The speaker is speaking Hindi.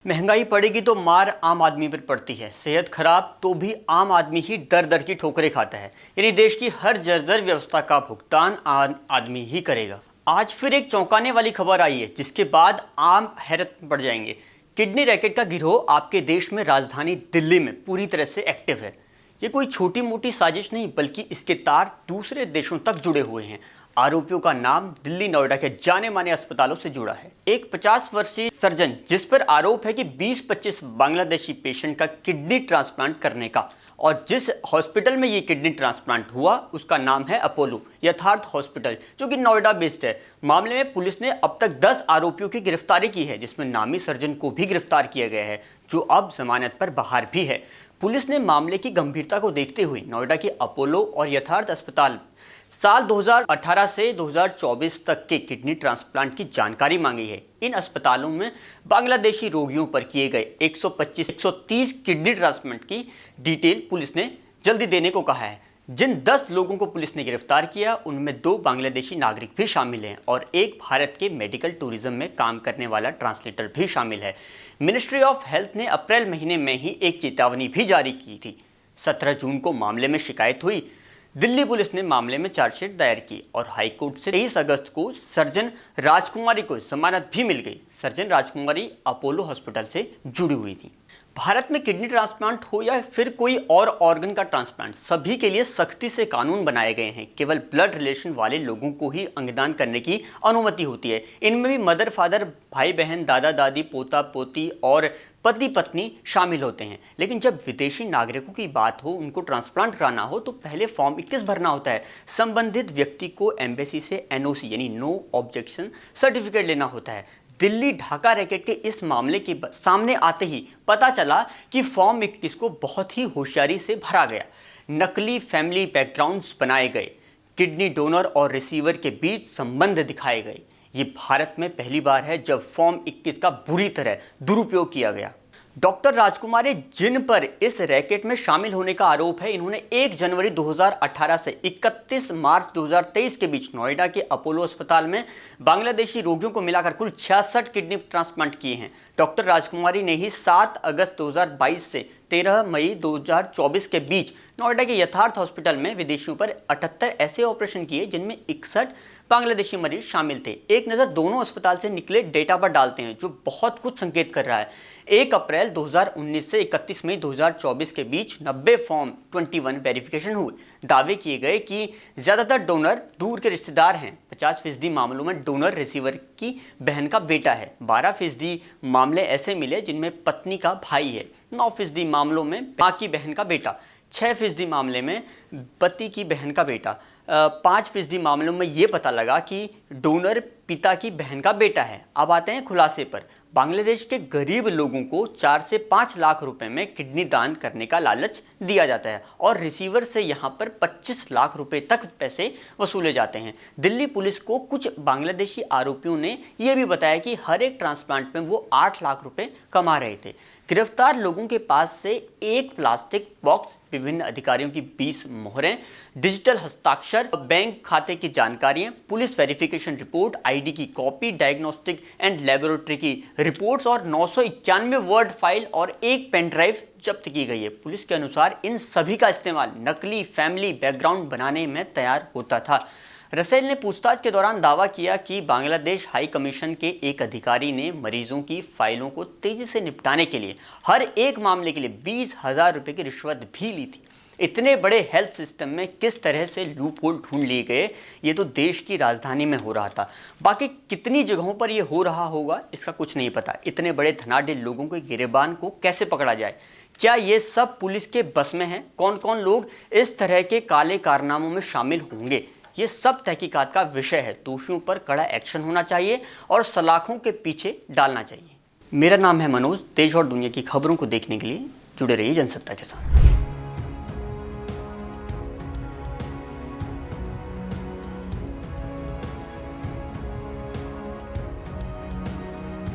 महंगाई पड़ेगी तो मार आम आदमी पर पड़ती है। सेहत खराब तो भी आम आदमी ही दर दर की ठोकरें खाता है। यानी देश की हर जर्जर व्यवस्था का भुगतान आम आदमी ही करेगा। आज फिर एक चौंकाने वाली खबर आई है जिसके बाद आम हैरत में पड़ जाएंगे। किडनी रैकेट का गिरोह आपके देश में राजधानी दिल्ली में पूरी तरह से एक्टिव है। ये कोई छोटी मोटी साजिश नहीं बल्कि इसके तार दूसरे देशों तक जुड़े हुए हैं। आरोपियों का नाम दिल्ली नोएडा के जाने माने अस्पतालों से जुड़ा है। एक 50 वर्षीय सर्जन जिस पर आरोप है कि 20-25 बांग्लादेशी पेशेंट का किडनी ट्रांसप्लांट करने का, और जिस हॉस्पिटल में ये किडनी ट्रांसप्लांट हुआ उसका नाम है अपोलो यथार्थ हॉस्पिटल, जो कि नोएडा बेस्ड है। मामले में पुलिस ने अब तक 10 आरोपियों की गिरफ्तारी की है, जिसमें नामी सर्जन को भी गिरफ्तार किया गया है, जो अब जमानत पर बाहर भी है। पुलिस ने मामले की गंभीरता को देखते हुए नोएडा के अपोलो और यथार्थ अस्पताल साल 2018 से 2024 तक के किडनी ट्रांसप्लांट की जानकारी मांगी है। इन अस्पतालों में बांग्लादेशी रोगियों पर किए गए 125-130 किडनी ट्रांसप्लांट की डिटेल पुलिस ने जल्दी देने को कहा है। जिन 10 लोगों को पुलिस ने गिरफ्तार किया उनमें 2 बांग्लादेशी नागरिक भी शामिल हैं और एक भारत के मेडिकल टूरिज्म में काम करने वाला ट्रांसलेटर भी शामिल है। मिनिस्ट्री ऑफ हेल्थ ने अप्रैल महीने में ही एक चेतावनी भी जारी की थी। 17 जून को मामले में शिकायत हुई। दिल्ली पुलिस ने मामले में चार्जशीट दायर की और हाईकोर्ट से 23 अगस्त को सर्जन राजकुमारी को जमानत भी मिल गई। सर्जन राजकुमारी अपोलो हॉस्पिटल से जुड़ी हुई थी। भारत में किडनी ट्रांसप्लांट हो या फिर कोई और ऑर्गन का ट्रांसप्लांट, सभी के लिए सख्ती से कानून बनाए गए हैं। केवल ब्लड रिलेशन वाले लोगों को ही अंगदान करने की अनुमति होती है। इनमें भी मदर फादर, भाई बहन, दादा दादी, पोता पोती और पति पत्नी शामिल होते हैं। लेकिन जब विदेशी नागरिकों की बात हो, उनको ट्रांसप्लांट कराना हो, तो पहले फॉर्म 21 भरना होता है। संबंधित व्यक्ति को एम्बेसी से NOC यानी नो ऑब्जेक्शन सर्टिफिकेट लेना होता है। दिल्ली ढाका रैकेट के इस मामले के सामने आते ही पता चला कि फॉर्म 21 को बहुत ही होशियारी से भरा गया। नकली फैमिली बैकग्राउंड्स बनाए गए, किडनी डोनर और रिसीवर के बीच संबंध दिखाए गए। ये भारत में पहली बार है जब फॉर्म 21 का बुरी तरह दुरुपयोग किया गया। डॉक्टर राजकुमारी, जिन पर इस रैकेट में शामिल होने का आरोप है, इन्होंने 1 जनवरी 2018 से 31 मार्च 2023 के बीच नोएडा के अपोलो अस्पताल में बांग्लादेशी रोगियों को मिलाकर कुल 66 किडनी ट्रांसप्लांट किए हैं। डॉक्टर राजकुमारी ने ही 7 अगस्त 2022 से 13 मई 2024 के बीच नोएडा के यथार्थ हॉस्पिटल में विदेशियों पर 78 ऐसे ऑपरेशन किए जिनमें 61 बांग्लादेशी मरीज शामिल थे। एक नज़र दोनों अस्पताल से निकले डेटा पर डालते हैं, जो बहुत कुछ संकेत कर रहा है। 1 अप्रैल 2019 से 31 मई 2024 के बीच 90 फॉर्म 21 वेरिफिकेशन हुए। दावे किए गए कि ज़्यादातर डोनर दूर के रिश्तेदार हैं। 50% मामलों में डोनर रिसीवर की बहन का बेटा है। 12% मामले ऐसे मिले जिनमें पत्नी का भाई है। 9% मामलों में माँ की बहन का बेटा। 6% मामले में पति की बहन का बेटा। 5% मामलों में ये पता लगा कि डोनर पिता की बहन का बेटा है। अब आते हैं खुलासे पर। बांग्लादेश के गरीब लोगों को 4 से 5 लाख रुपए में किडनी दान करने का लालच दिया जाता है और रिसीवर से यहाँ पर 25 लाख रुपए तक पैसे वसूले जाते हैं। दिल्ली पुलिस को कुछ बांग्लादेशी आरोपियों ने यह भी बताया कि हर एक ट्रांसप्लांट में वो 8 लाख रुपए कमा रहे थे। गिरफ्तार लोगों के पास से एक प्लास्टिक बॉक्स, विभिन्न अधिकारियों की 20 मोहरें, डिजिटल हस्ताक्षर, बैंक खाते की जानकारियां, पुलिस वेरिफिकेशन रिपोर्ट, ID की कॉपी, डायग्नोस्टिक एंड लेबोरेटरी की रिपोर्ट्स और 991 वर्ड फाइल और एक पेन ड्राइव जब्त की गई है। पुलिस के अनुसार इन सभी का इस्तेमाल नकली फैमिली बैकग्राउंड बनाने में तैयार होता था। रसेल ने पूछताछ के दौरान दावा किया कि बांग्लादेश हाई कमीशन के एक अधिकारी ने मरीजों की फाइलों को तेजी से निपटाने के लिए हर एक मामले के लिए 20,000 रुपये की रिश्वत भी ली थी। इतने बड़े हेल्थ सिस्टम में किस तरह से लूप होल ढूंढ लिए गए, ये तो देश की राजधानी में हो रहा था। बाकी कितनी जगहों पर ये हो रहा होगा इसका कुछ नहीं पता। इतने बड़े धनाढ्य लोगों के गिरेबान को कैसे पकड़ा जाए? क्या ये सब पुलिस के बस में है? कौन कौन लोग इस तरह के काले कारनामों में शामिल होंगे? ये सब तहकीकात का विषय है। दोषियों पर कड़ा एक्शन होना चाहिए और सलाखों के पीछे डालना चाहिए। मेरा नाम है मनोज। देश और दुनिया की खबरों को देखने के लिए जुड़े रहिए जनसत्ता के साथ।